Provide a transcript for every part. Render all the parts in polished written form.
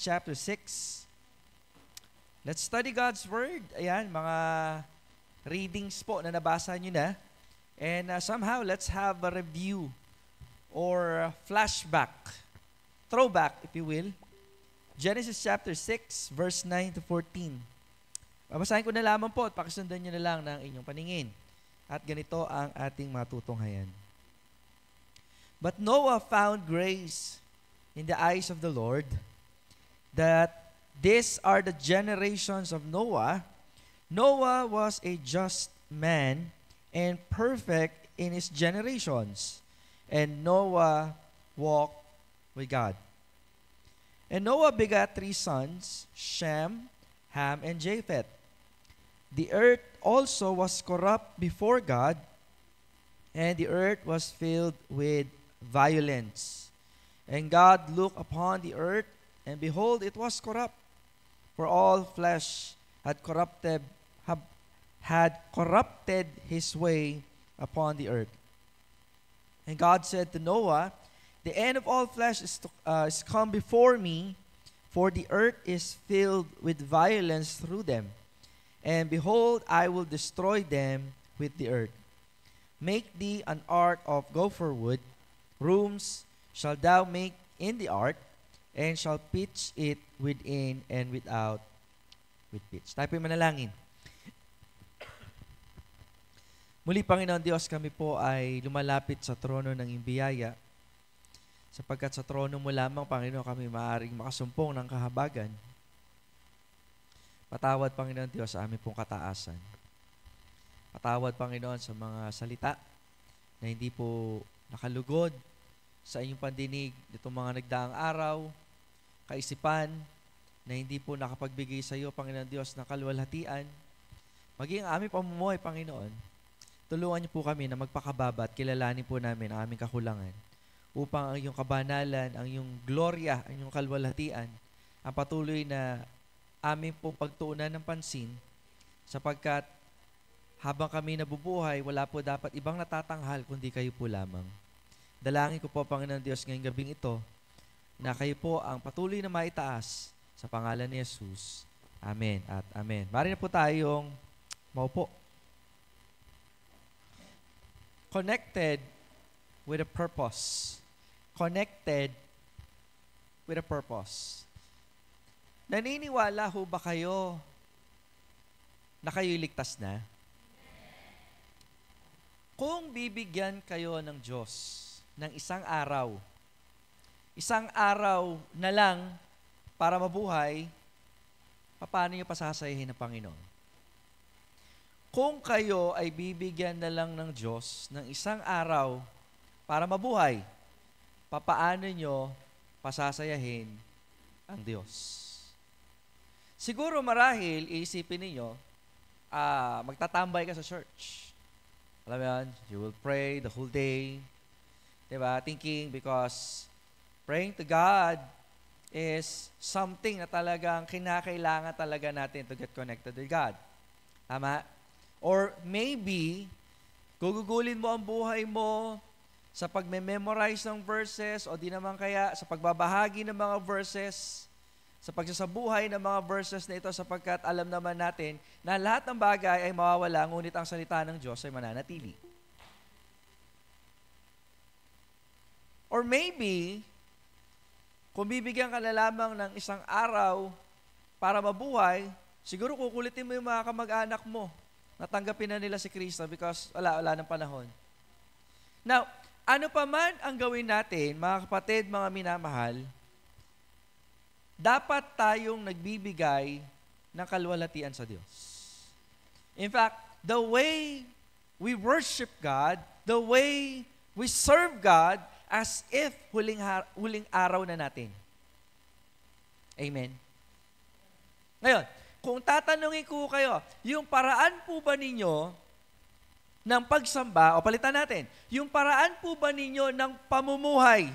chapter 6. Let's study God's Word. Ayan, mga readings po na nabasa nyo na. And somehow, let's have a review or flashback, throwback, if you will. Genesis chapter 6, verse 9 to 14. Babasahin ko na lamang po at pakisundan nyo na lang ng inyong paningin. At ganito ang ating matutunghayan. But Noah found grace in the eyes of the Lord, that these are the generations of Noah. Noah was a just man and perfect in his generations. And Noah walked with God. And Noah begat 3 sons, Shem, Ham, and Japheth. The earth also was corrupt before God, and the earth was filled with violence. And God looked upon the earth, and behold, it was corrupt, for all flesh had corrupted his way upon the earth. And God said to Noah, the end of all flesh is come before me, for the earth is filled with violence through them. And behold, I will destroy them with the earth. Make thee an ark of gopher wood. Rooms shall thou make in the ark, and shall pitch it within and without with pitch. Tayo po'y manalangin. Muli, Panginoon Diyos, kami po ay lumalapit sa trono ng iyong biyaya, sapagkat sa trono mo lamang, Panginoon, kami maaaring makasumpong ng kahabagan. Patawad, Panginoon Diyos, sa aming pong kataasan. Patawad, Panginoon, sa mga salita na hindi po nakalugod sa inyong pandinig nitong mga nagdaang araw, kaisipan na hindi po nakapagbigay sa iyo, Panginoon Diyos, ng kaluwalhatian. Maging ang aming pamumuhay, Panginoon, tulungan niyo po kami na magpakababa at kilalanin po namin ang aming kakulangan upang ang iyong kabanalan, ang iyong gloria, ang iyong kaluwalhatian, ang patuloy na aming po pagtuunan ng pansin sapagkat habang kami nabubuhay, wala po dapat ibang natatanghal kundi kayo po lamang. Dalangin ko po, Panginoon Diyos, ngayong gabing ito, na kayo po ang patuloy na maitaas sa pangalan ni Jesus. Amen at amen. Mari na po tayong maupo. Connected with a purpose. Connected with a purpose. Naniniwala ho ba kayo na kayo'y ligtas na? Kung bibigyan kayo ng Diyos ng isang araw na lang para mabuhay, paano niyo pasasayahin ng Panginoon? Kung kayo ay bibigyan na lang ng Diyos ng isang araw para mabuhay, paano niyo pasasayahin ang Diyos? Siguro marahil, iisipin ninyo, magtatambay ka sa church. Alam mo yan, you will pray the whole day. Diba? Thinking because praying to God is something na talagang kinakailangan talaga natin to get connected with God. Tama? Or maybe, gugugulin mo ang buhay mo sa pagme-memorize ng verses o di naman kaya sa pagbabahagi ng mga verses, sa pagsasabuhay ng mga verses na ito sapagkat alam naman natin na lahat ng bagay ay mawawala ngunit ang salita ng Diyos ay mananatili. Or maybe, kung bibigyan ka na lamang ng isang araw para mabuhay, siguro kukulitin mo yung mga kamag-anak mo na tanggapin na nila si Kristo because wala ng panahon. Now, ano pa man ang gawin natin, mga kapatid, mga minamahal, dapat tayong nagbibigay ng kaluwalhatian sa Diyos. In fact, the way we worship God, the way we serve God, as if huling araw na natin. Amen. Ngayon, kung tatanungin ko kayo, yung paraan po ba ninyo ng pagsamba, o palitan natin, yung paraan po ba ninyo ng pamumuhay?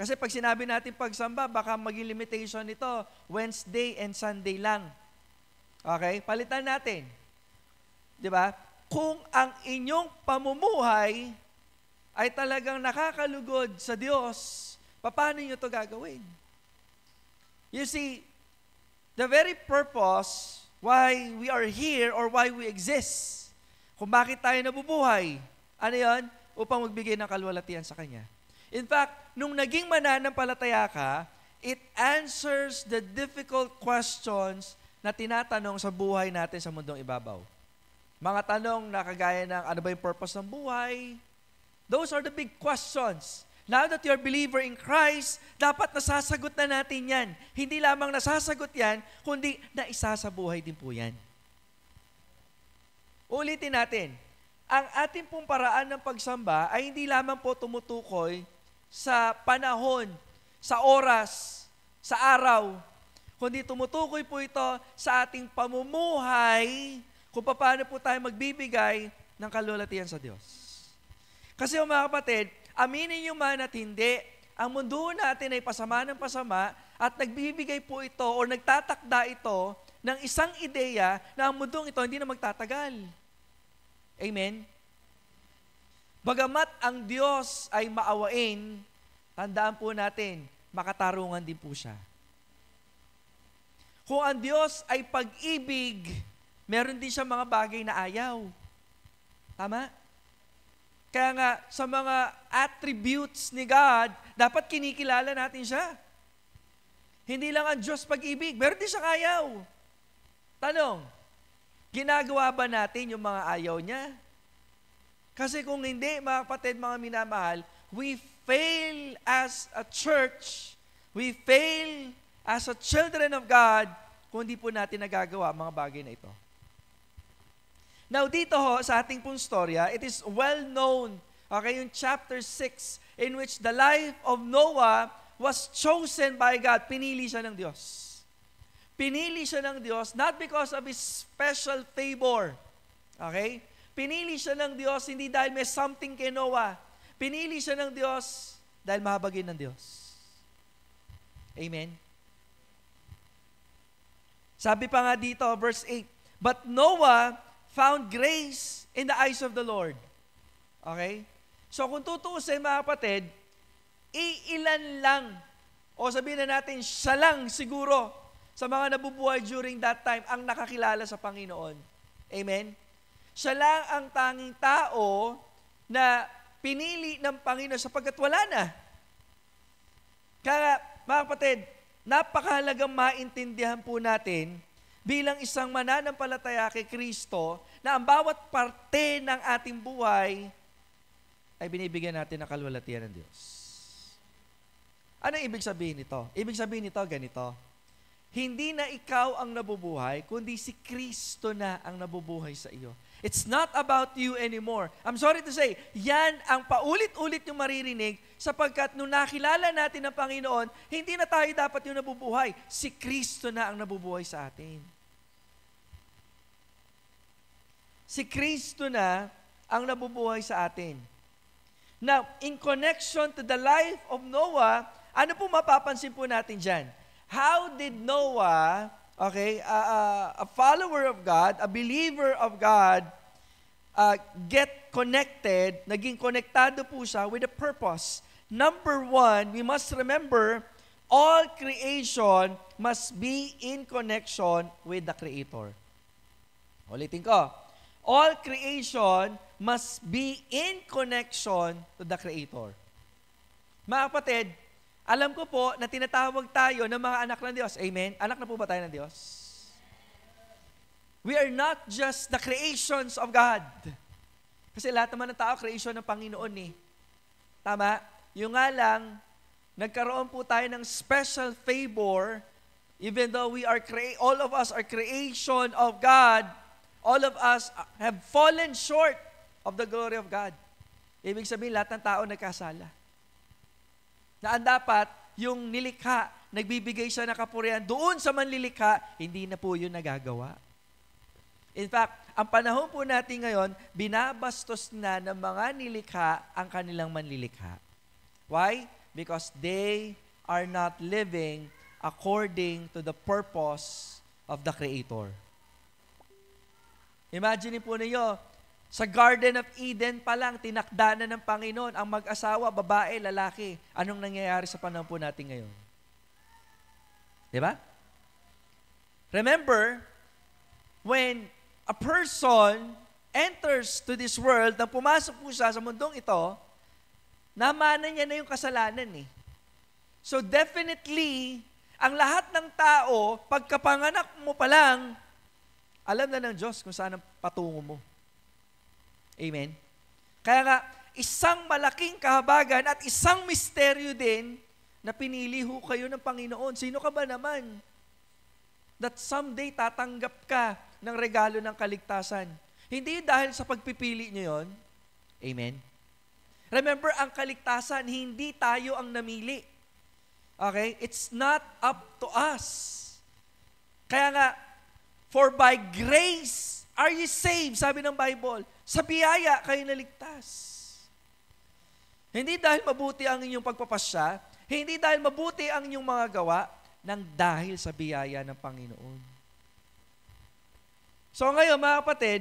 Kasi pag sinabi natin pagsamba, baka maging limitation nito, Wednesday and Sunday lang. Okay? Palitan natin. Di ba? Kung ang inyong pamumuhay ay talagang nakakalugod sa Diyos, paano nyo ito gagawin? You see, the very purpose why we are here or why we exist, kung bakit tayo nabubuhay, ano yun? Upang magbigay ng kalwalatian sa Kanya. In fact, nung naging mananampalataya ka, it answers the difficult questions na tinatanong sa buhay natin sa mundong ibabaw. Mga tanong na kagaya ng ano ba yung purpose ng buhay? Those are the big questions. Now that you're a believer in Christ, dapat nasasagot na natin yan. Hindi lamang nasasagot yan, kundi naisasabuhay din po yan. Ulitin natin, ang ating pong paraan ng pagsamba ay hindi lamang po tumutukoy sa panahon, sa oras, sa araw, kundi tumutukoy po ito sa ating pamumuhay kung paano po tayo magbibigay ng kalwalatian sa Diyos. Kasi mga kapatid, aminin nyo man at hindi, ang mundo natin ay pasama ng pasama at nagbibigay po ito o nagtatakda ito ng isang ideya na ang mundong ito hindi na magtatagal. Amen? Bagamat ang Diyos ay maawain, tandaan po natin, makatarungan din po siya. Kung ang Diyos ay pag-ibig, meron din siya mga bagay na ayaw. Tama? Kaya nga, sa mga attributes ni God, dapat kinikilala natin siya. Hindi lang ang Diyos pag-ibig, meron din siyang ayaw. Tanong, ginagawa ba natin yung mga ayaw niya? Kasi kung hindi, mga kapatid, mga minamahal, we fail as a church, we fail as a children of God, kung hindi po natin nagagawa mga bagay na ito. Now, dito sa ating pong storya, it is well known, okay, yung chapter 6, in which the life of Noah was chosen by God. Pinili siya ng Diyos. Pinili siya ng Diyos, not because of His special favor. Okay? Pinili siya ng Diyos, hindi dahil may something kay Noah. Pinili siya ng Diyos dahil mahabagin ng Diyos. Amen? Sabi pa nga dito, verse 8, but Noah found grace in the eyes of the Lord. Okay? So kung tutuusin mga kapatid, iilan lang, o sabihin na natin, siya lang siguro sa mga nabubuhay during that time ang nakakilala sa Panginoon. Amen? Siya lang ang tanging tao na pinili ng Panginoon sapagkat wala na. Kaya mga kapatid, napakahalagang maintindihan po natin bilang isang mananampalataya kay Kristo na ang bawat parte ng ating buhay ay binibigyan natin ng kalwalatian ng Diyos. Ano ibig sabihin nito? Ibig sabihin nito ganito, hindi na ikaw ang nabubuhay, kundi si Kristo na ang nabubuhay sa iyo. It's not about you anymore. I'm sorry to say, yan ang paulit-ulit yung maririnig sapagkat nung nakilala natin ang Panginoon, hindi na tayo dapat yung nabubuhay. Si Kristo na ang nabubuhay sa atin. Si Kristo na ang nabubuhay sa atin. Now, in connection to the life of Noah, ano po mapapansin po natin dyan? How did Noah, okay, a follower of God, a believer of God, get connected, naging konektado po siya with a purpose. Number one, we must remember, all creation must be in connection with the Creator. Ulitin ko. All creation must be in connection to the Creator. Mga kapatid, alam ko po na tinatawag tayo ng mga anak ng Diyos. Amen? Anak na po ba tayo ng Diyos? We are not just the creations of God. Kasi lahat naman ng tao, creation ng Panginoon eh. Tama? Yung nga lang, nagkaroon po tayo ng special favor, even though we are all of us are creation of God, all of us have fallen short of the glory of God. Ibig sabihin, lahat ng tao nagkasala. Na ang dapat, yung nilikha, nagbibigay siya ng kapurihan doon sa manlilikha, hindi na po yun nagagawa. In fact, ang panahon po natin ngayon, binabastos na ng mga nilikha ang kanilang manlilikha. Why? Because they are not living according to the purpose of the Creator. Imagine po ninyo, sa Garden of Eden pa lang, tinakda na ng Panginoon ang mag-asawa, babae, lalaki. Anong nangyayari sa panahon po natin ngayon? Di ba? Remember, when a person enters to this world, nang pumasok po siya sa mundong ito, namana niya na yung kasalanan eh. So definitely, ang lahat ng tao, pagkapanganak mo pa lang, alam na ng Diyos kung saan ang patungo mo. Amen? Kaya nga, isang malaking kahabagan at isang misteryo din na pinili ho kayo ng Panginoon. Sino ka ba naman? That someday tatanggap ka ng regalo ng kaligtasan. Hindi dahil sa pagpipili niyo yon. Amen? Remember, ang kaligtasan, hindi tayo ang namili. Okay? It's not up to us. Kaya nga, for by grace are you saved, sabi ng Bible. Sa biyaya kayo naligtas. Hindi dahil mabuti ang inyong pagpapasya, hindi dahil mabuti ang inyong mga gawa, nang dahil sa biyaya ng Panginoon. So ngayon, mga kapatid,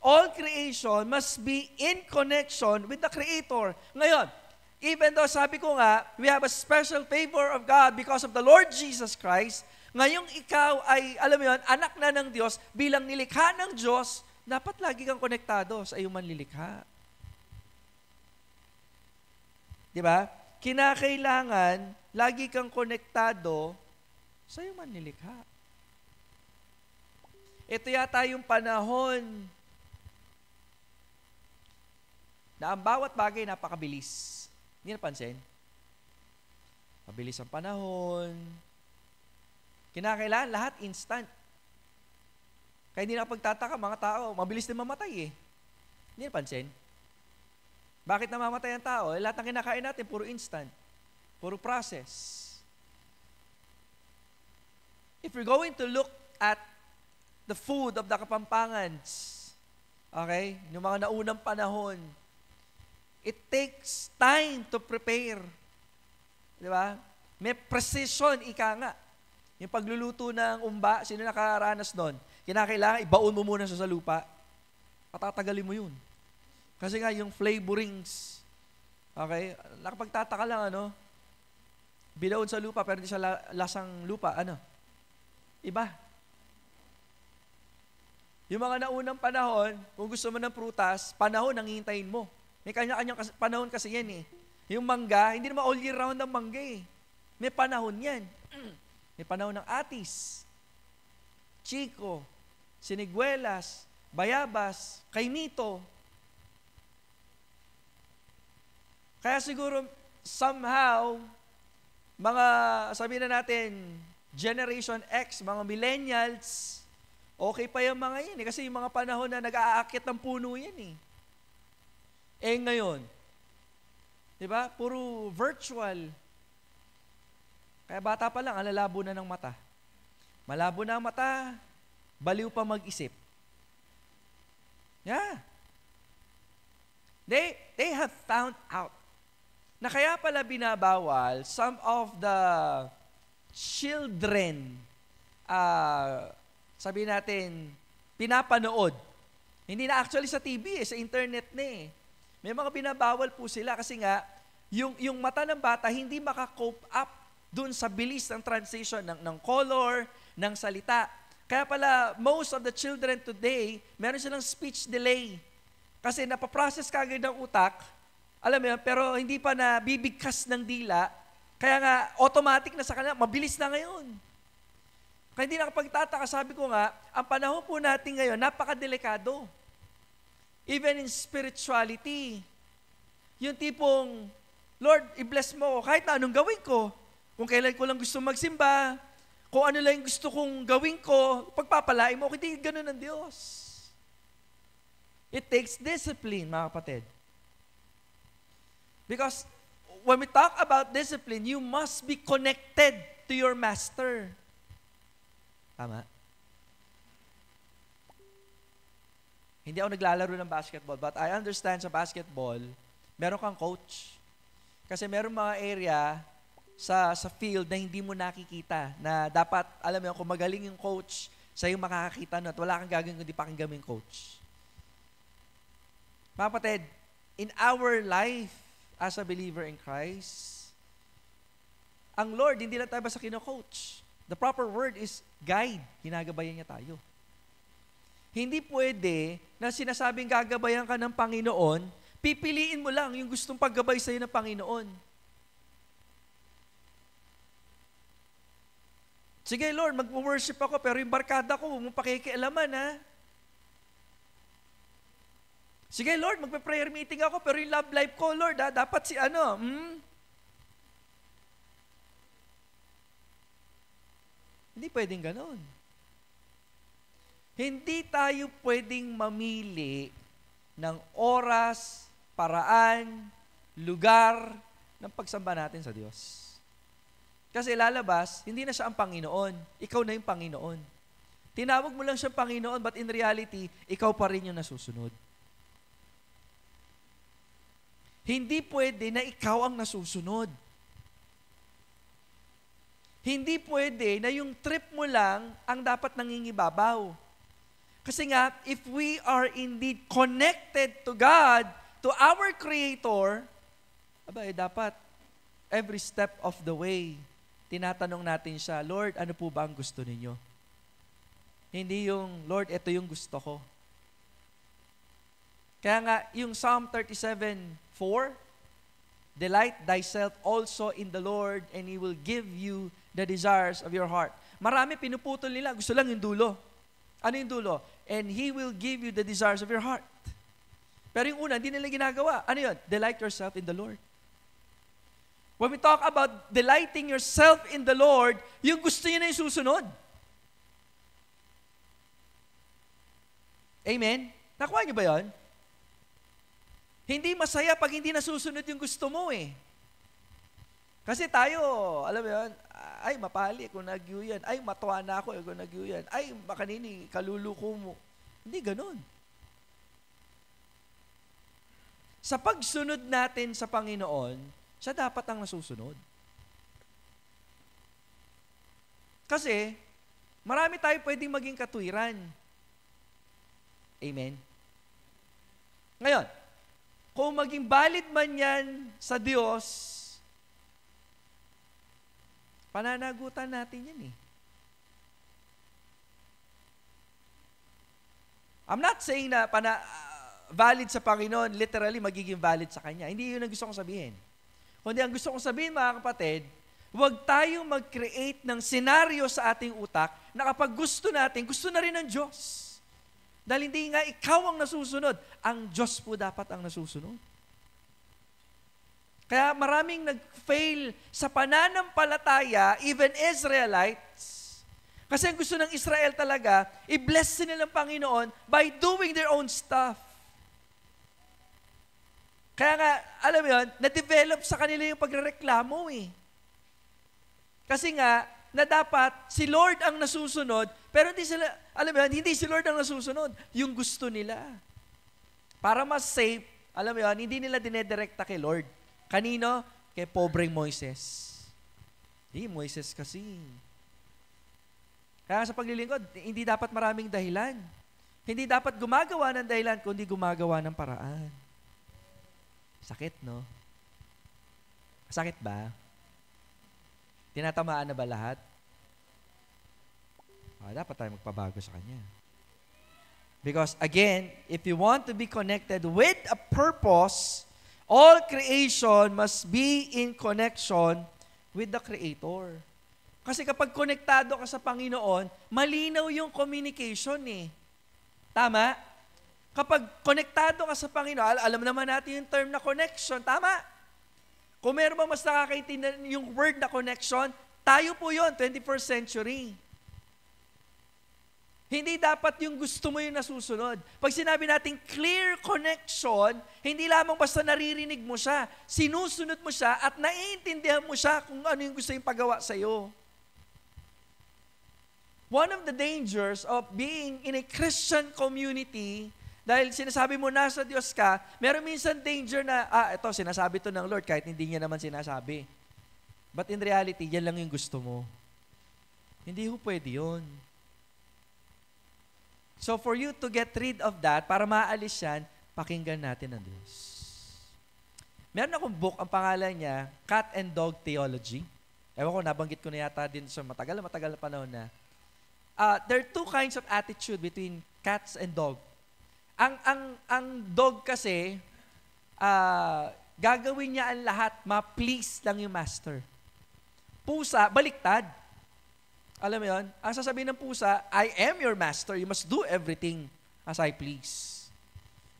all creation must be in connection with the Creator. Ngayon, even though sabi ko nga, we have a special favor of God because of the Lord Jesus Christ, ngayong ikaw ay, alam mo yun, anak na ng Diyos, bilang nilikha ng Diyos, dapat lagi kang konektado sa iyong manlilikha. Di ba? Kinakailangan, lagi kang konektado sa iyong manlilikha. Ito yata yung panahon na ang bawat bagay napakabilis. Hindi napansin? Mabilis ang panahon. Kinakailangan lahat instant. Kaya hindi nakapagtataka mga tao, mabilis din mamatay eh. Hindi napansin? Bakit namamatay ang tao? Lahat ng kinakain natin, puro instant. Puro process. If we're going to look at the food of the Kapampangans, okay, yung mga naunang panahon, it takes time to prepare. Di ba? May precision, ika nga. Yung pagluluto ng umba, sino nakaranas doon? Kinakailangan, ibaon mo muna sa lupa. Patatagalin mo yun. Kasi nga, yung flavorings, okay, nakapagtataka lang, binaon sa lupa, pero hindi siya lasang lupa, iba. Yung mga naunang panahon, kung gusto mo ng prutas, panahon ang hihintayin mo. May kanya-kanyang panahon kasi yan eh. Yung mangga, hindi naman all year round ang mangga eh. May panahon yan. May panahon ng atis, chiko, siniguelas, bayabas, kaimito. Kaya siguro, somehow, mga, sabihin na natin, Generation X, mga millennials, okay pa yung mga yan eh. Kasi yung mga panahon na nag-aakit ng puno yan eh. Ngayon, di ba? Puro virtual. Kaya bata pa lang, alalabo na ng mata. Malabo na ang mata, baliw pa mag-isip. Yeah. They have found out na kaya pala binabawal some of the children, sabihin natin, pinapanood. Hindi na actually sa TV sa internet na eh. May mga binabawal po sila kasi nga, yung mata ng bata hindi maka-cope up dun sa bilis ng transition ng color, ng salita. Kaya pala, most of the children today, meron silang speech delay. Kasi napaprocess kagad ng utak, alam mo yun, pero hindi pa na bibigkas ng dila, kaya nga, automatic na sa kanila, mabilis na ngayon. Kaya hindi nakapagtataka, sabi ko nga, ang panahon po natin ngayon, napakadelikado. Even in spirituality. Yung tipong, Lord, i-bless mo ako kahit na anong gawin ko. Kung kailan ko lang gusto magsimba, kung ano lang gusto kong gawin ko, pagpapalain mo, hindi ganun ang Diyos. It takes discipline, mga kapatid. Because when we talk about discipline, you must be connected to your master. Tama? Hindi ako naglalaro ng basketball, but I understand sa basketball, meron kang coach. Kasi meron mga area sa field na hindi mo nakikita, na dapat, alam mo, kung magaling yung coach, sa'yo makakakita na at wala kang gagawin kundi pakinggan yung coach. Mga kapatid, in our life as a believer in Christ, ang Lord, hindi lang tayo basta kino-coach. The proper word is guide. Ginagabayan niya tayo. Hindi pwede na sinasabing gagabayan ka ng Panginoon, pipiliin mo lang yung gustong paggabay sa'yo ng Panginoon. Sige Lord, mag-worship ako, pero yung barkada ko, huwag mong pakikialaman ha. Sige Lord, magpe-prayer meeting ako, pero yung love life ko, Lord ha, dapat si ano, Hindi pwedeng ganon. Hindi tayo pwedeng mamili ng oras, paraan, lugar ng pagsamba natin sa Diyos. Kasi lalabas, hindi na siya ang Panginoon. Ikaw na yung Panginoon. Tinawag mo lang siyang Panginoon, but in reality, ikaw pa rin yung nasusunod. Hindi pwede na ikaw ang nasusunod. Hindi pwede na yung trip mo lang ang dapat nangingibabaw. Kasi nga, if we are indeed connected to God, to our Creator, dapat every step of the way, tinatanong natin siya, Lord, ano po ba ang gusto ninyo? Hindi yung, Lord, ito yung gusto ko. Kaya nga, yung Psalm 37:4, delight thyself also in the Lord, and He will give you the desires of your heart. Marami pinuputol nila, gusto lang yung dulo. Ano yung dulo? And He will give you the desires of your heart. Pero yung una, hindi nila ginagawa. Ano yun? Delight yourself in the Lord. When we talk about delighting yourself in the Lord, yung gusto niya na yung susunod. Amen? Nakuha niyo ba yun? Hindi masaya pag hindi nasusunod yung gusto mo eh. Kasi tayo, alam mo yun, ay mapali kung nagyo yan, ay matuwa na ako kung nagyo yan, ay makanini, kaluluko mo. Hindi ganun. Sa pagsunod natin sa Panginoon, siya dapat ang nasusunod. Kasi, marami tayo pwedeng maging katwiran. Amen? Ngayon, kung maging valid man yan sa Diyos, pananagutan natin yan eh. I'm not saying na valid sa Panginoon, literally magiging valid sa Kanya. Hindi yun ang gusto kong sabihin. Kundi ang gusto kong sabihin, mga kapatid, huwag tayong mag-create ng senaryo sa ating utak na kapag gusto natin, gusto na rin ng Diyos. Dahil hindi nga ikaw ang nasusunod, ang Diyos po dapat ang nasusunod. Kaya maraming nag-fail sa pananampalataya, even Israelites, kasi ang gusto ng Israel talaga, i-bless sila ng Panginoon by doing their own stuff. Kaya nga, alam mo yun, na-develop sa kanila yung pagrereklamo eh. Kasi nga, na dapat si Lord ang nasusunod, pero hindi sila, alam mo yun, hindi si Lord ang nasusunod, yung gusto nila. Para mas safe, alam mo yun, hindi nila dinedirekta kay Lord. Kanino? Kay pobreng Moises. Hindi, Moises kasi. Kaya sa paglilingkod, hindi dapat maraming dahilan. Hindi dapat gumagawa ng dahilan, kundi gumagawa ng paraan. Sakit, no? Sakit ba? Tinatamaan na ba lahat? Dapat tayo magpabago sa Kanya. Because again, if you want to be connected with a purpose, all creation must be in connection with the Creator. Kasi kapag konektado ka sa Panginoon, malinaw yung communication eh. Tama? Kapag konektado ka sa Panginoon, alam naman natin yung term na connection, tama? Kung meron ba mas nakakaintindihan yung word na connection, tayo po yun, 21st century. Hindi dapat yung gusto mo yung nasusunod. Pag sinabi natin clear connection, hindi lamang basta naririnig mo siya, sinusunod mo siya at naiintindihan mo siya kung ano yung gusto yung pagawa sa'yo. One of the dangers of being in a Christian community, dahil sinasabi mo nasa Diyos ka, meron minsan danger na, ito, sinasabi to ng Lord kahit hindi niya naman sinasabi. But in reality, yan lang yung gusto mo. Hindi ho pwede yun. So for you to get rid of that, para maalis yan, pakinggan natin ang Diyos. Meron akong book, ang pangalan niya, Cat and Dog Theology. Ewan ko, nabanggit ko na yata din sa matagal na panahon na. There are two kinds of attitude between cats and dog. Ang dog kasi, gagawin niya ang lahat, ma-please lang yung master. Pusa, baliktad. Alam mo yun? Ang sasabihin ng pusa, I am your master. You must do everything as I please.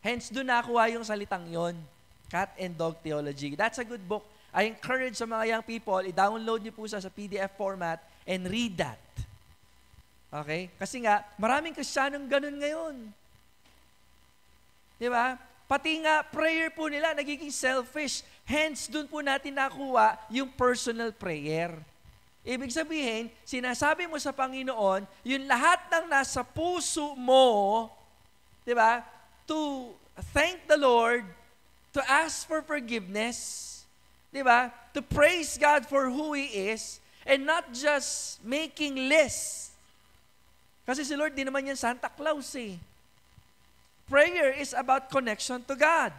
Hence, doon nakuha yung salitang yon, Cat and Dog Theology. That's a good book. I encourage sa mga young people, i-download niyo po sa PDF format and read that. Okay? Kasi nga, maraming Kristiyanong ganun ngayon. Di ba? Pati nga, prayer po nila, nagiging selfish. Hence, doon po natin nakuha yung personal prayer. Ibig sabihin, sinasabi mo sa Panginoon, yung lahat ng nasa puso mo, di ba? To thank the Lord, to ask for forgiveness, di ba? To praise God for who He is, and not just making lists. Kasi si Lord, di naman yan Santa Claus eh. Prayer is about connection to God.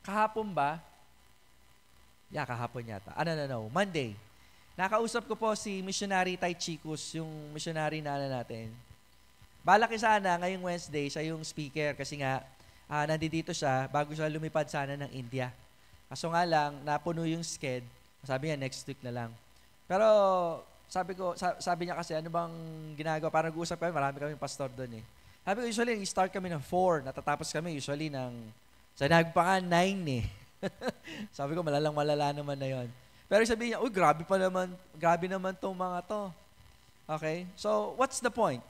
Kahapon ba? Yeah, kahapon yata. Monday. Nakausap ko po si Missionary Tai Chicus, yung missionary na natin. Balaki sana, ngayong Wednesday, siya yung speaker kasi nga, nandito siya bago siya lumipad sana ng India. Kaso nga lang, napuno yung sked. Sabi niya, next week na lang. Pero, sabi niya kasi, ano bang ginagawa? Parang nag-uusap kami, marami kami pastor doon eh. Sabi ko, usually, start kami ng 4, natatapos kami usually ng, sa nagpa nga 9 eh. Sabi ko, malala naman na yon. Pero sabi niya, grabe naman tong mga to. Okay? So, what's the point?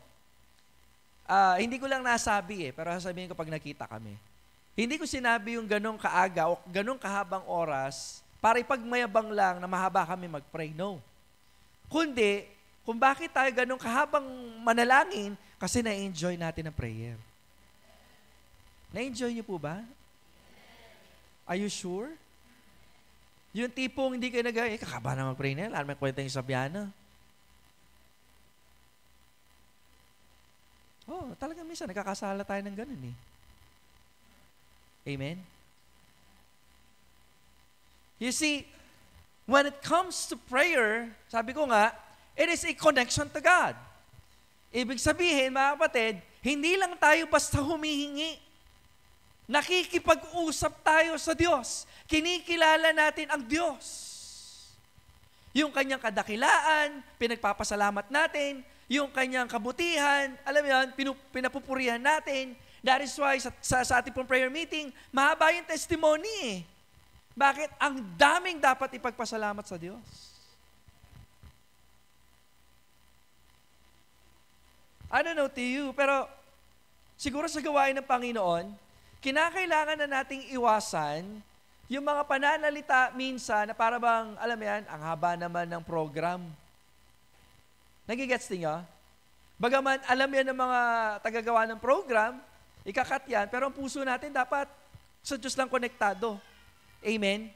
Hindi ko lang nasabi pero sasabihin ko pag nakita kami. Hindi ko sinabi yung ganong kaaga o ganong kahabang oras para ipagmayabang lang na mahaba kami mag-pray. No. Kundi, kung bakit tayo ganong kahabang manalangin, kasi na-enjoy natin ang prayer. Na-enjoy niyo po ba? Are you sure? Yung tipong hindi kayo kakaba na mag-pray na, alam mo kwenta yung sabiana. Talagang minsan, nagkakasala tayo ng ganun eh. Amen? You see, when it comes to prayer, sabi ko nga, it is a connection to God. Ibig sabihin, mga kapatid, hindi lang tayo basta humihingi. Nakikipag-usap tayo sa Diyos. Kinikilala natin ang Diyos. Yung kanyang kadakilaan, pinagpapasalamat natin, yung kanyang kabutihan, alam mo yan, pinapupurihan natin. That is why sa ating pong prayer meeting, mahaba yung testimony eh. Bakit? Ang daming dapat ipagpasalamat sa Diyos. I don't know to you, pero siguro sa gawain ng Panginoon, kinakailangan na nating iwasan yung mga pananalita minsan na para bang, alam mo yan, ang haba naman ng program. Nagigets niyo? Bagaman alam yan ng mga tagagawa ng program, ikakat yan, pero ang puso natin dapat sa Diyos lang konektado. Amen?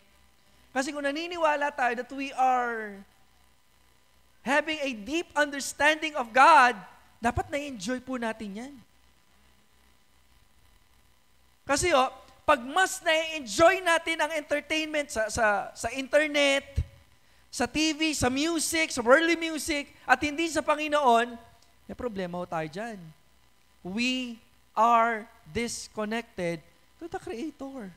Kasi kung naniniwala tayo that we are having a deep understanding of God, dapat na-enjoy po natin yan. Kasi pag mas na-enjoy natin ang entertainment sa internet, sa TV, sa music, sa worldly music, at hindi sa Panginoon, may problema tayo dyan. We are disconnected to the Creator.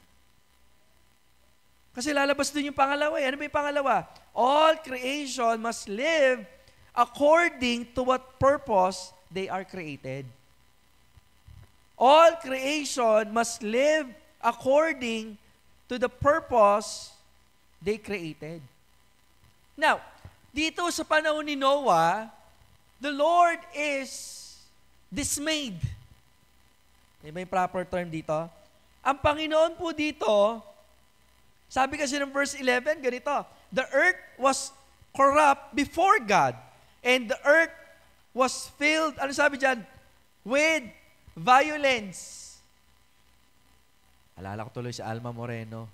Kasi lalabas din yung pangalawa. Ano ba yung pangalawa? All creation must live according to what purpose they are created. All creation must live according to the purpose they created. Now, dito sa panahon ni Noah, the Lord is dismayed. May ba yung proper term dito? Ang Panginoon po dito, sabi kasi ng verse 11, ganito, the earth was corrupt before God, and the earth was filled, ano sabi dyan? With violence. Alala ko tuloy si Alma Moreno.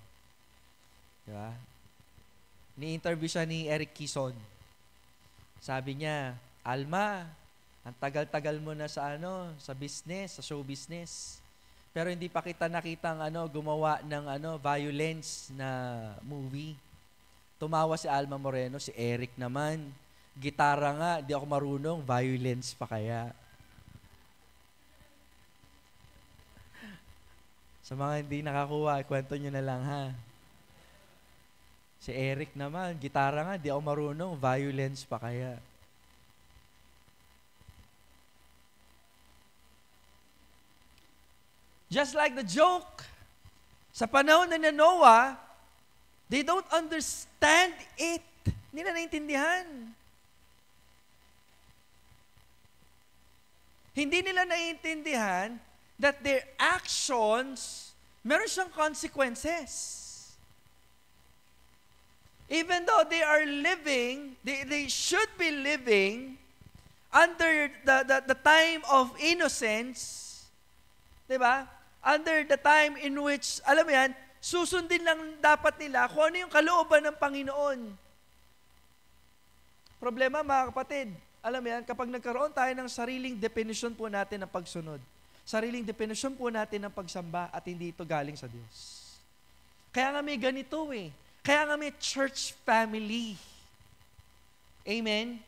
Diba? Ni-interview siya ni Eric Kison. Sabi niya, Alma, ang tagal-tagal mo na sa sa business, sa show business. Pero hindi pa kita nakitang gumawa ng violence na movie. Tumawa si Alma Moreno, si Eric naman. Gitara nga, di ako marunong, violence pa kaya. Sa mga hindi nakakuha, kwento nyo na lang ha. Si Eric naman, gitara nga, di ako marunong, violence pa kaya. Just like the joke, sa panahon na Noah, they don't understand it. Hindi na naintindihan. Hindi nila naiintindihan that their actions, meron siyang consequences. Even though they are living, they should be living under the time of innocence, di ba? Under the time in which, alam mo yan, susundin lang dapat nila kung ano yung kalooban ng Panginoon. Problema, mga kapatid, alam mo yan, kapag nagkaroon tayo ng sariling definition po natin ng pagsunod, sariling definition po natin ng pagsamba at hindi ito galing sa Diyos. Kaya nga may ganito eh. Kaya nga may church family. Amen?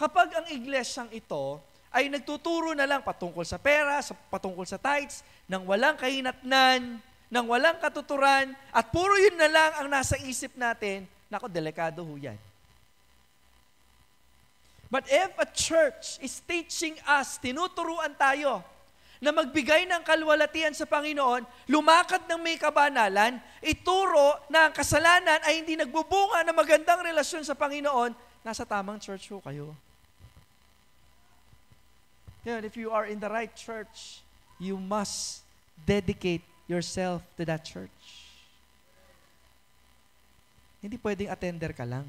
Kapag ang iglesyang ito ay nagtuturo na lang patungkol sa pera, patungkol sa tithes, nang walang kahinatnan, nang walang katuturan, at puro yun na lang ang nasa isip natin, nako, delikado ho yan. But if a church is teaching us, tinuturuan tayo, na magbigay ng kalwalatian sa Panginoon, lumakad ng may kabanalan, ituro na ang kasalanan ay hindi nagbubunga ng magandang relasyon sa Panginoon, nasa tamang church ho kayo. Yan, if you are in the right church, you must dedicate yourself to that church. Hindi pwedeng attender ka lang.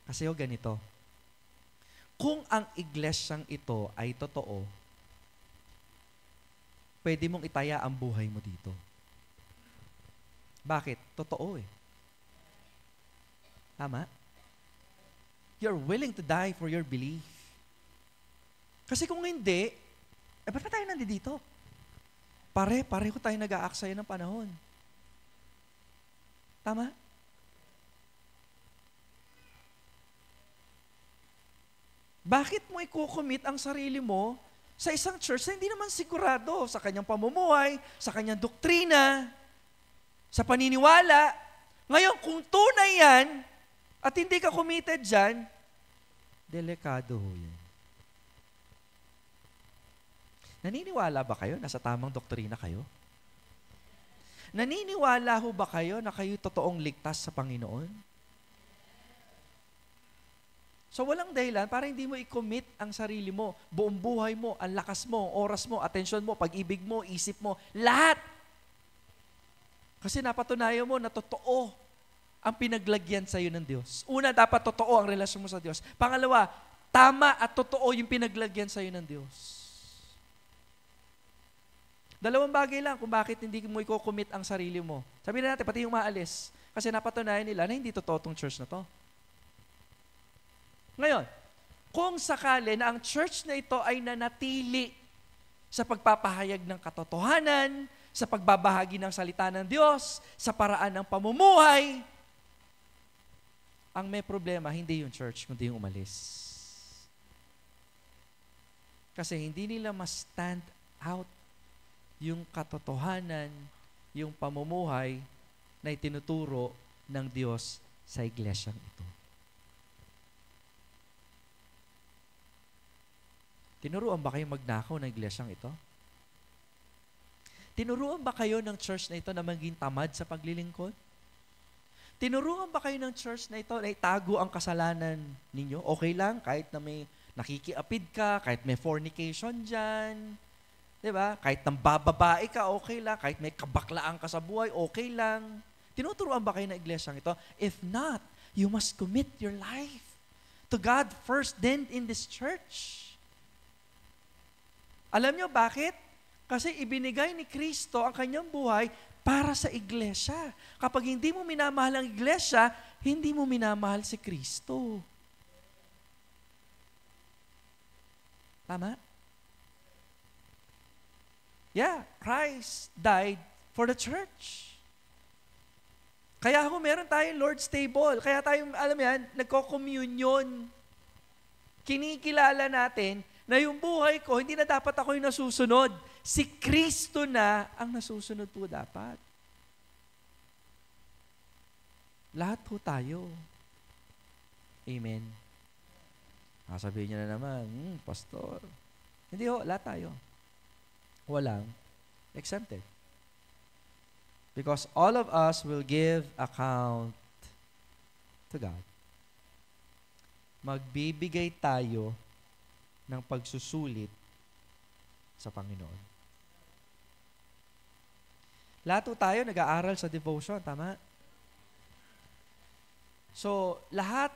Kasi ganito, kung ang iglesyang ito ay totoo, pwede mong itaya ang buhay mo dito. Bakit? Totoo eh. Tama? You're willing to die for your belief. Kasi kung hindi, ba't pa tayo nandito? Pareho tayo nag-aaksaya ng panahon. Tama? Bakit mo i-commit ang sarili mo sa isang church na hindi naman sigurado sa kanyang pamumuhay, sa kanyang doktrina, sa paniniwala? Ngayon, kung tunay yan, at hindi ka committed dyan, delikado ho yan. Naniniwala ba kayo? Nasa tamang doktrina kayo? Naniniwala ho ba kayo na kayo totoong ligtas sa Panginoon? So walang dahilan para hindi mo i-commit ang sarili mo, buong buhay mo, ang lakas mo, oras mo, atensyon mo, pag-ibig mo, isip mo, lahat. Kasi napatunayan mo na totoo ang pinaglagyan sa iyo ng Diyos. Una, dapat totoo ang relasyon mo sa Diyos. Pangalawa, tama at totoo yung pinaglagyan sa iyo ng Diyos. Dalawang bagay lang kung bakit hindi mo i-commit ang sarili mo. Sabihin na natin, pati yung maalis. Kasi napatunayan nila na hindi totoo tong church na to. Ngayon, kung sakali na ang church na ito ay nanatili sa pagpapahayag ng katotohanan, sa pagbabahagi ng salita ng Diyos, sa paraan ng pamumuhay, ang may problema, hindi yung church, kundi yung umalis. Kasi hindi nila ma-stand out yung katotohanan, yung pamumuhay na itinuturo ng Diyos sa iglesyang ito. Tinuruan ba kayo magnakaw ng iglesyang ito? Tinuruan ba kayo ng church na ito na maging tamad sa paglilingkod? Tinuruan ba kayo ng church na ito na itago ang kasalanan ninyo? Okay lang, kahit na may nakikiapid ka, kahit may fornication dyan, diba? Kahit nang bababae ka, okay lang. Kahit may kabaklaan ka sa buhay, okay lang. Tinuturuan ba kayo ng iglesyang ito? If not, you must commit your life to God first, then in this church. Alam nyo bakit? Kasi ibinigay ni Kristo ang kanyang buhay para sa iglesia. Kapag hindi mo minamahal ang iglesia, hindi mo minamahal si Kristo. Tama? Yeah, Christ died for the church. Kaya meron tayong Lord's table. Kaya tayo, alam yan, nagko-communion. Kinikilala natin na yung buhay ko, hindi na dapat ako yung nasusunod. Si Kristo na ang nasusunod po dapat. Lahat po tayo. Amen. Sabihin niyo na naman, pastor. Hindi ho, lahat tayo. Walang exempted. Because all of us will give account to God. Magbibigay tayo ng pagsusulit sa Panginoon. Lahat tayo nag-aaral sa devotion, tama? So, lahat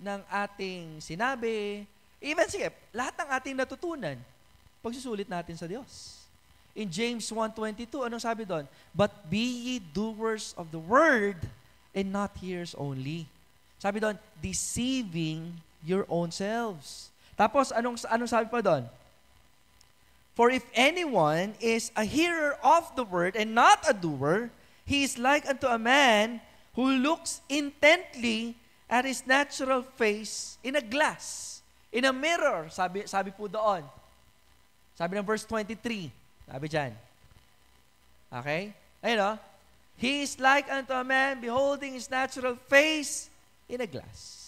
ng ating sinabi, even sige, lahat ng ating natutunan, pagsusulit natin sa Diyos. In James 1:22, anong sabi doon? But be ye doers of the word and not hearers only. Sabi doon, deceiving your own selves. Tapos, anong sabi pa doon? For if anyone is a hearer of the word and not a doer, he is like unto a man who looks intently at his natural face in a glass, in a mirror, sabi po doon. Sabi ng verse 23, sabi dyan. Okay? Ayun o. He is like unto a man beholding his natural face in a glass.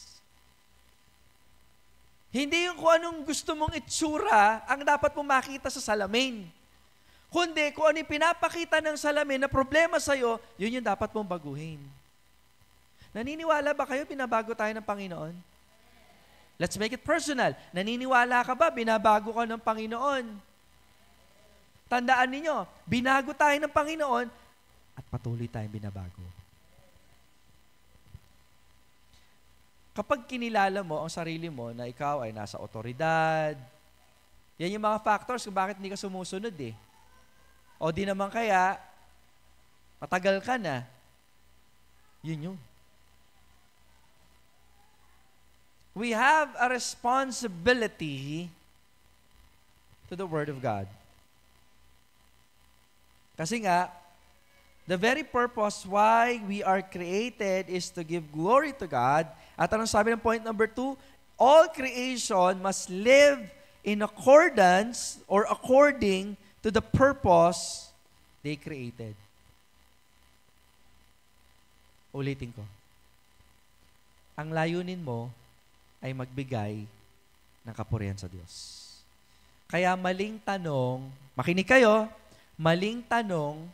Hindi yung kung anong gusto mong itsura ang dapat mong makita sa salamin. Kundi kung ano yung pinapakita ng salamin na problema sa'yo, yun yung dapat mong baguhin. Naniniwala ba kayo binabago tayo ng Panginoon? Let's make it personal. Naniniwala ka ba binabago ka ng Panginoon? Tandaan ninyo, binago tayo ng Panginoon at patuloy tayong binabago. Kapag kinilala mo ang sarili mo na ikaw ay nasa otoridad, yan yung mga factors kung bakit hindi ka sumusunod eh. O di naman kaya, matagal ka na, yun yun. We have a responsibility to the Word of God. Kasi nga, the very purpose why we are created is to give glory to God. At anong sabi ng point number 2? All creation must live in accordance or according to the purpose they created. Ulitin ko. Ang layunin mo ay magbigay ng kapurihan sa Diyos. Kaya maling tanong, makinig kayo, maling tanong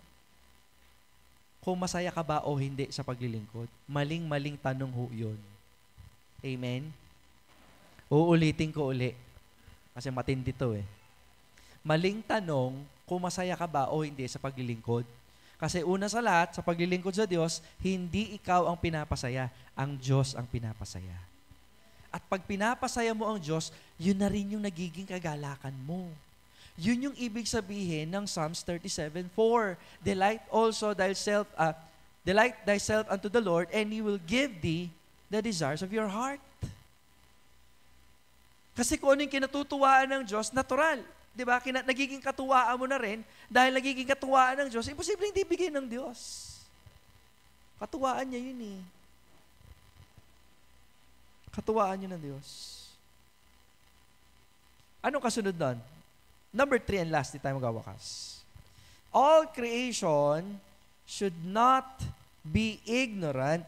kung masaya ka ba o hindi sa paglilingkod. Maling tanong ho yun. Amen? Uulitin ko uli. Kasi matindi to eh. Maling tanong kung masaya ka ba o hindi sa paglilingkod. Kasi una sa lahat, sa paglilingkod sa Diyos, hindi ikaw ang pinapasaya. Ang Diyos ang pinapasaya. At pag pinapasaya mo ang Diyos, yun na rin yung nagiging kagalakan mo. Yun yung ibig sabihin ng Psalms 37:4. Delight thyself unto the Lord, and He will give thee the desires of your heart. Kasi kung ano yung kinatutuwaan ng Diyos, natural. Di ba? Nagiging katuwaan mo na rin, dahil nagiging katuwaan ng Diyos, imposible hindi bigay ng Diyos. Katuwaan niya yun eh. Katuwaan niya ng Diyos. Anong kasunod doon? Number 3 and last, di tayo magawakas. All creation should not be ignorant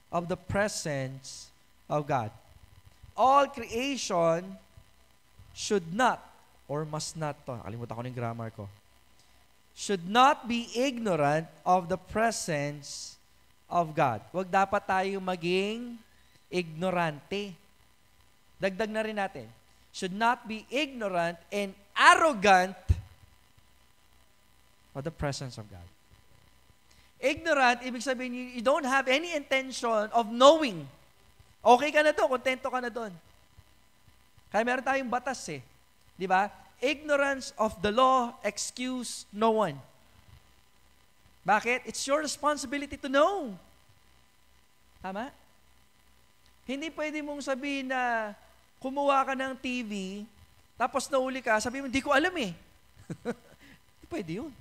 of the presence of God. All creation should not, or must not to, kalimutan ko ng grammar ko, should not be ignorant of the presence of God. Huwag dapat tayo maging ignorante. Dagdag na rin natin. Should not be ignorant and arrogant of the presence of God. Ignorant, ibig sabihin, you don't have any intention of knowing. Okay ka na doon, kontento ka na doon. Kaya meron tayong batas eh. Di ba? Ignorance of the law excuse no one. Bakit? It's your responsibility to know. Tama? Hindi pwede mong sabihin na kumuha ka ng TV, tapos nauli ka, sabihin mo, hindi ko alam eh. Pwede yun.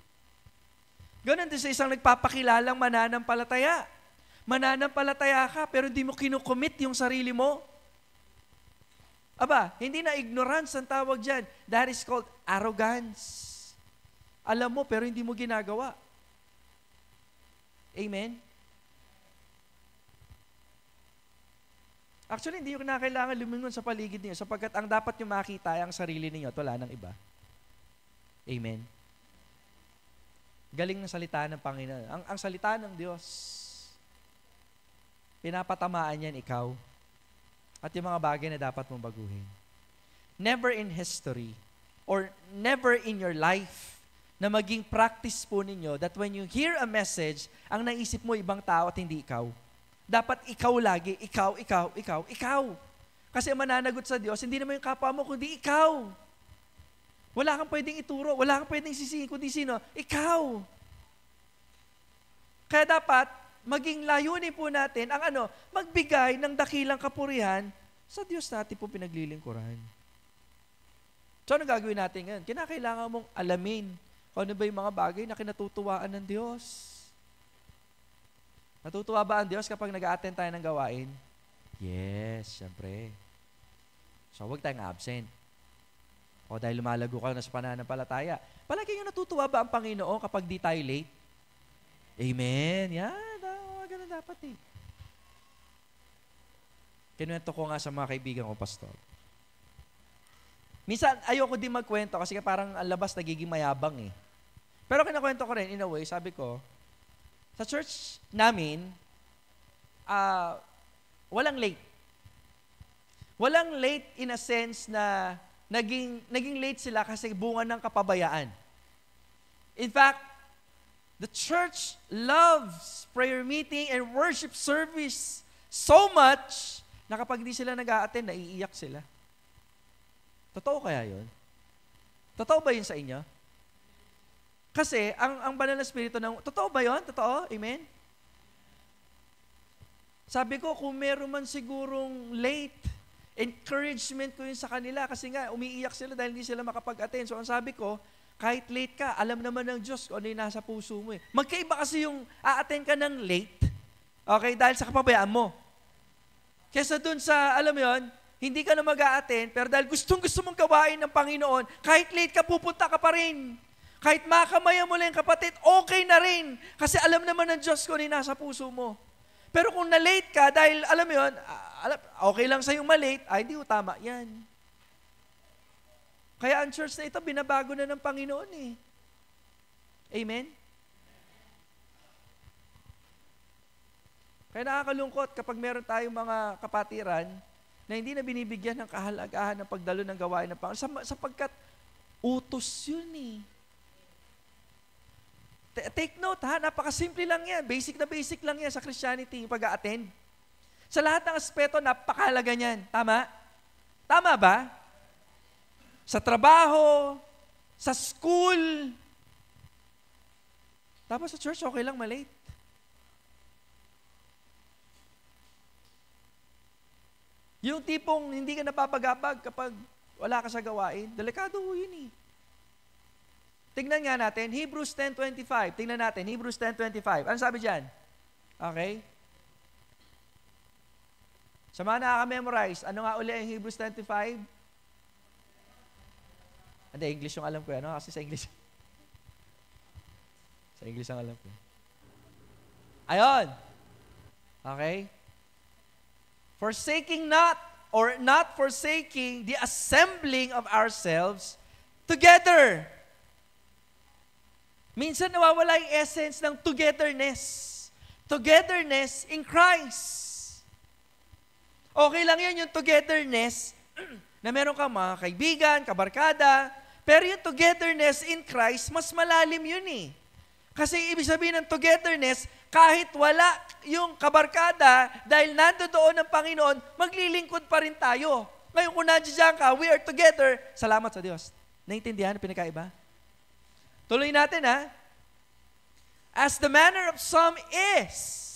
Ganon din sa isang nagpapakilalang mananampalataya. Mananampalataya ka, pero hindi mo kinukommit yung sarili mo. Aba, hindi na ignorance ang tawag dyan. That is called arrogance. Alam mo, pero hindi mo ginagawa. Amen? Actually, hindi nyo kinakailangan lumingon sa paligid niyo sapagkat ang dapat nyo makita ay ang sarili niyo at wala ng iba. Amen? Galing ng salita ng Panginoon. Ang salita ng Diyos, pinapatamaan yan ikaw at yung mga bagay na dapat mong baguhin. Never in history or never in your life na maging practice po ninyo that when you hear a message, ang naisip mo ibang tao at hindi ikaw. Dapat ikaw lagi, ikaw. Kasi mananagot sa Diyos, hindi naman yung kapwa mo, kundi ikaw. Wala kang pwedeng ituro, wala kang pwedeng sisihin, kundi sino? Ikaw. Kaya dapat, maging layunin po natin ang magbigay ng dakilang kapurihan sa Diyos natin po pinaglilingkuran. So, ano gagawin natin ngayon? Kinakailangan mong alamin kung ano ba yung mga bagay na kinatutuwaan ng Diyos. Natutuwa ba ang Diyos kapag nag-a-attend tayo ng gawain? Yes, syempre. So, huwag tayong absent. O dahil lumalago ka na sa pananampalataya. Palagi yung natutuwa ba ang Panginoon kapag di tayo late? Amen. Yan, ganun dapat eh. Kinuwento ko nga sa mga kaibigan ko, pastor. Minsan, ayoko din magkwento kasi parang ang labas nagiging mayabang eh. Pero kinakwento ko rin, in a way, sabi ko, sa church namin, walang late. Walang late in a sense na naging late sila kasi bunga ng kapabayaan. In fact, the church loves prayer meeting and worship service so much na kapag di sila nag-a-attend, naiiyak sila. Totoo kaya yun? Totoo ba yun sa inyo? Kasi, ang banal na spirito totoo ba yun? Totoo? Amen? Sabi ko, kung meron man sigurong late, encouragement ko yun sa kanila kasi nga, umiiyak sila dahil hindi sila makapag-attend. So, ang sabi ko, kahit late ka, alam naman ng Diyos kung ano yung nasa puso mo eh. Magkaiba kasi yung a-attend ka ng late, okay, dahil sa kapabayaan mo. Kesa dun sa, alam mo yun, hindi ka na mag-a-attend, pero dahil gustong-gusto mong gawain ng Panginoon, kahit late ka, pupunta ka pa rin. Kahit makamayan mo lang kapatid, okay na rin. Kasi alam naman ng Diyos kung ano yung nasa puso mo. Pero kung na-late ka, dahil alam mo yun, okay lang sa'yong ma-late, ay di tama yan. Kaya ang church na ito, binabago na ng Panginoon eh. Amen? Kaya nakakalungkot kapag meron tayong mga kapatiran na hindi na binibigyan ng kahalagahan ng pagdalo ng gawain ng Panginoon sapagkat utos yun eh. Take note ha, napakasimple lang yan. Basic na basic lang yan sa Christianity, yung pag-a-attend. Sa lahat ng aspeto, napakahalaga niyan. Tama? Tama ba? Sa trabaho, sa school. Tapos sa church, okay lang malate. Yung tipong hindi ka napapagabag kapag wala ka sa gawain, delikado yun eh. Tingnan nga natin, Hebrews 10:25. Tingnan natin, Hebrews 10:25. Ano sabi dyan? Okay? Sa mga nakaka-memorize, ano nga uli ang Hebrews 10:25? Hindi, English yung alam ko. Ano kasi sa English? Sa English ang alam ko. Ayon. Okay? Forsaking not, or not forsaking the assembling of ourselves together. Minsan nawawala yung essence ng togetherness. Togetherness in Christ. Okay lang yun yung togetherness na meron kang mga kaibigan, kabarkada, pero yung togetherness in Christ, mas malalim yun eh. Kasi ibig sabihin ng togetherness, kahit wala yung kabarkada, dahil nandoon ng Panginoon, maglilingkod pa rin tayo. Ngayon kung nandiyan ka, we are together, salamat sa Diyos. Naintindihan ang pinakaiba? Tuloy natin ha. As the manner of some is.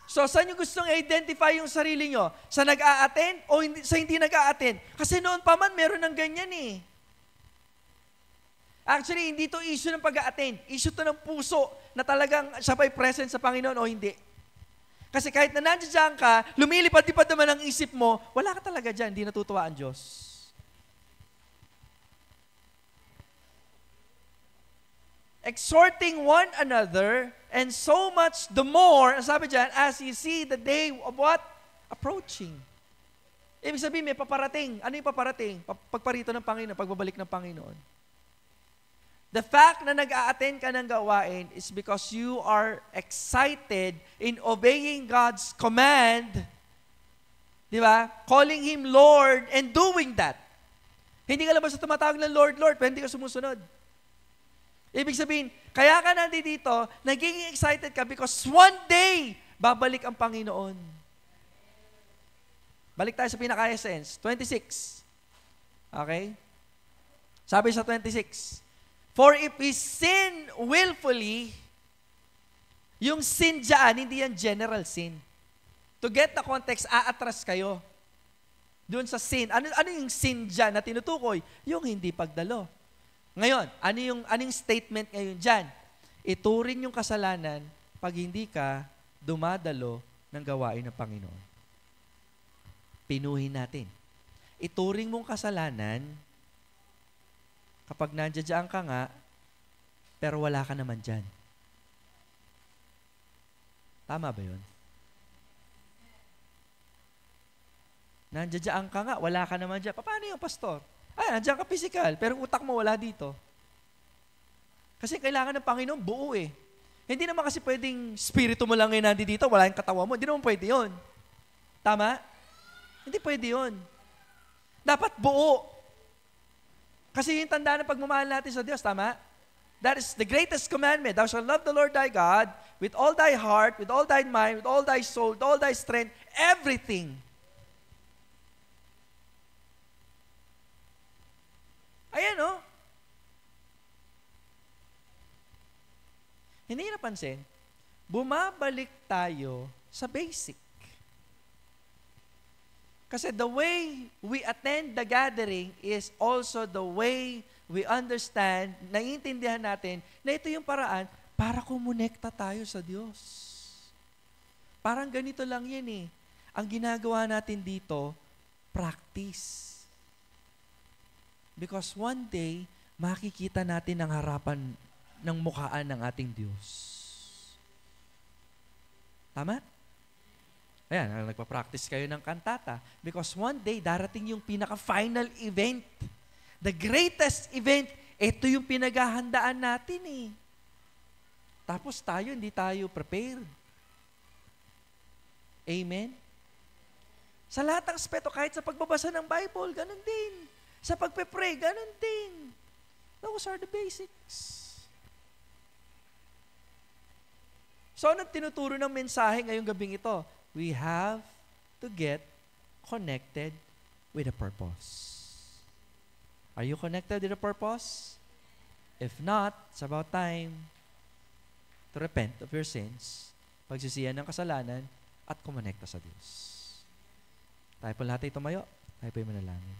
So, saan nyo gustong identify yung sarili nyo? Sa nag-a-attend o sa hindi nag-a-attend? Kasi noon pa man, meron ng ganyan eh. Actually, hindi to issue ng pag-a-attend. Issue to ng puso na talagang siya ba'y present sa Panginoon o hindi. Kasi kahit na nandiyan ka, lumilipad-lipad naman ang isip mo, wala ka talaga dyan, hindi natutuwa ang Diyos. Exhorting one another, and so much the more, sabi dyan, as you see the day of what? Approaching. Ibig sabihin, may paparating. Ano yung paparating? Pagparito ng Panginoon, pagbabalik ng Panginoon. The fact na nag-a-attend ka ng gawain is because you are excited in obeying God's command, di ba? Calling Him Lord and doing that. Hindi ka lang basta tumatawag ng Lord, Lord, pero hindi ka sumusunod. Ibig sabihin, kaya ka nandito, nagiging excited ka because one day, babalik ang Panginoon. Balik tayo sa pinaka-essence. 26. Okay? Sabi sa 26, for if we sin willfully, yung sin dyan, hindi yan general sin. To get the context, aatras kayo. Doon sa sin. Ano yung sin dyan na tinutukoy? Yung hindi pagdalo. Ngayon, ano yung statement ngayon dyan? Ituring yung kasalanan pag hindi ka dumadalo ng gawain ng Panginoon. Pinuhin natin. Ituring mong kasalanan kapag nandiyan ka nga, pero wala ka naman dyan. Tama ba yun? Nandiyan ka nga, wala ka naman dyan. Paano yung pastor? Nandiyan ka physical, pero utak mo wala dito. Kasi kailangan ng Panginoon buo eh. Hindi naman kasi pwedeng spirito mo lang ngayon nandito, wala yung katawan mo. Hindi naman pwede yun. Tama? Hindi pwede yun. Dapat buo. Kasi yung tanda ng pagmamahal natin sa Diyos, tama? That is the greatest commandment. Thou shalt love the Lord thy God with all thy heart, with all thy mind, with all thy soul, with all thy strength, everything. Ayan, oh. Hindi napansin, bumabalik tayo sa basic. Kasi the way we attend the gathering is also the way we understand, naiintindihan natin na ito yung paraan para kumonekta tayo sa Diyos. Parang ganito lang yan eh. Ang ginagawa natin dito, practice. Because one day, makikita natin ang harapan ng mukhaan ng ating Diyos. Tama? Ayan, nagpa-practice kayo ng kantata. Because one day, darating yung pinaka-final event. The greatest event, ito yung pinaghahandaan natin eh. Tapos tayo, hindi tayo prepared. Amen? Sa lahat ng aspeto, kahit sa pagbabasa ng Bible, ganun din. Sa pagpe-pray, ganun din. Those are the basics. So, anong tinuturo ng mensahe ngayong gabing ito? We have to get connected with a purpose. Are you connected with a purpose? If not, it's about time to repent of your sins, pagsisihan ng kasalanan, at kumonekta sa Diyos. Tayo po lahat ay tumayo. Tayo po ay manalangin.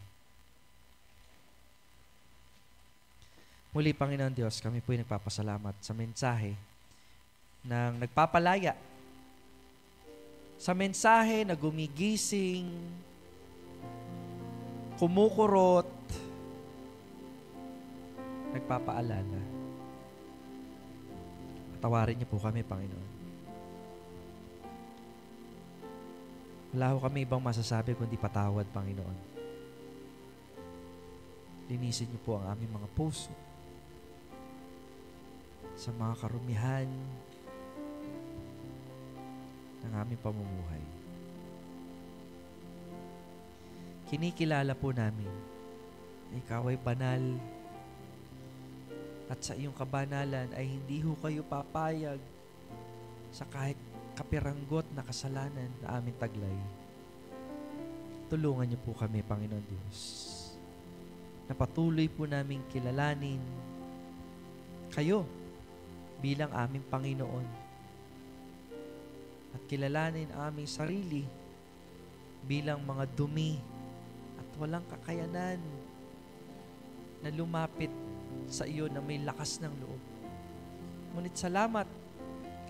Muli, Panginoon Diyos, kami po ay nagpapasalamat sa mensahe ng nagpapalaya, sa mensahe na gumigising, kumukurot, nagpapaalala. Patawarin niyo po kami, Panginoon. Wala ho kami ibang masasabi kundi patawad, Panginoon. Linisin niyo po ang aming mga puso sa mga karumihan ng aming pamumuhay. Kinikilala po namin na ikaw ay banal at sa iyong kabanalan ay hindi ho kayo papayag sa kahit kapiranggot na kasalanan na aming taglay. Tulungan niyo po kami, Panginoon Diyos, na patuloy po naming kilalanin kayo bilang aming Panginoon at kilalanin ang aming sarili bilang mga dumi at walang kakayanan na lumapit sa iyo na may lakas ng loob. Ngunit salamat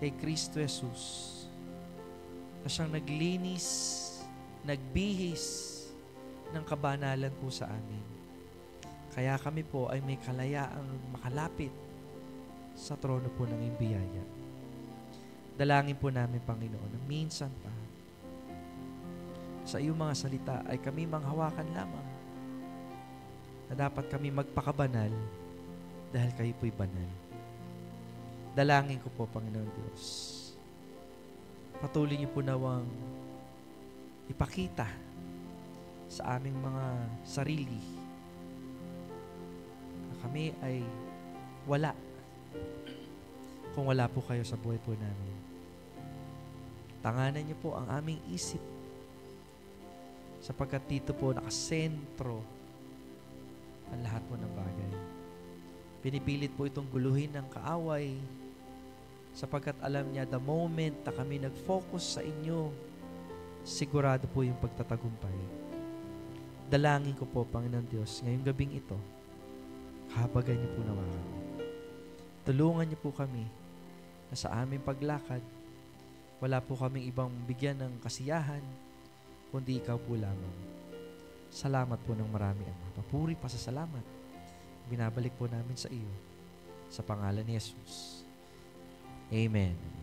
kay Kristo Jesus na siyang naglinis, nagbihis ng kabanalan po sa amin. Kaya kami po ay may kalayaang makalapit sa trono po ng iyong biyaya. Dalangin po namin, Panginoon, na minsan pa sa iyong mga salita ay kami manghawakan lamang na dapat kami magpakabanal dahil kayo po'y banal. Dalangin ko po, Panginoon Diyos, patuloy niyo po nawang ipakita sa aming mga sarili na kami ay wala kung wala po kayo sa buhay po namin. Tanganan niyo po ang aming isip sapagkat dito po nakasentro ang lahat po ng bagay. Pinipilit po itong guluhin ng kaaway sapagkat alam niya the moment na kami nag-focus sa inyo, sigurado po yung pagtatagumpay. Dalangin ko po, Panginoon Diyos, ngayong gabing ito, kahabagan niyo po naman kami. Tulungan niyo po kami na sa aming paglakad, wala po kaming ibang bigyan ng kasiyahan, kundi ikaw po lamang. Salamat po ng marami, Ama. Papuri pa sa salamat. Binabalik po namin sa iyo. Sa pangalan ni Jesus. Amen.